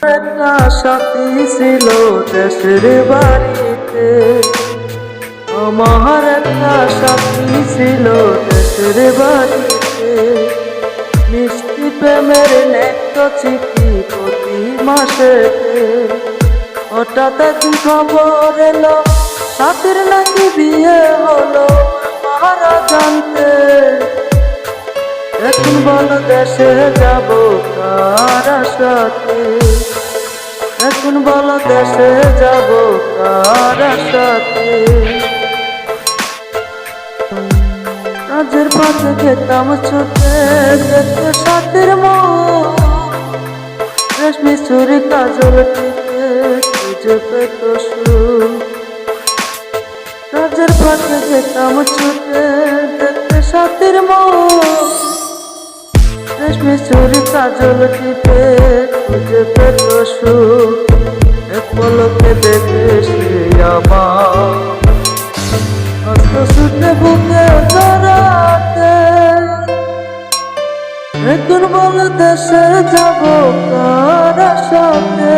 একটা সাথী ছিল দেশের বাড়িতে, আমার একটা সাথী ছিল দেশের বাড়িতে। মিষ্টি প্রেমের নেক্ত চিঠি প্রতি মাসে, হঠাৎ একদিন খবর এলো সাথীর নাকি বিয়ে হলো। মারা জানতে এখন বলো দেশে যাব কার সাথে, এখন বলো দেশে যাব কার সাথে। কাজের পাশে খেতাম ছুটে দেখতে সাথের মুখ, রেশমি চুরি কাজল টিপে খুঁজে পেত সুখ। কাজের পাশে খেতাম ছুটে দেখতে সাথের মুখ, রেশমি চুরি কাজল টিপে খুঁজে পেত সুখ। এক পলকে দেখে সে আমার হস্ত ছুটে বুকে জড়াতে, এখন বল দেশে যাব কার সাথে।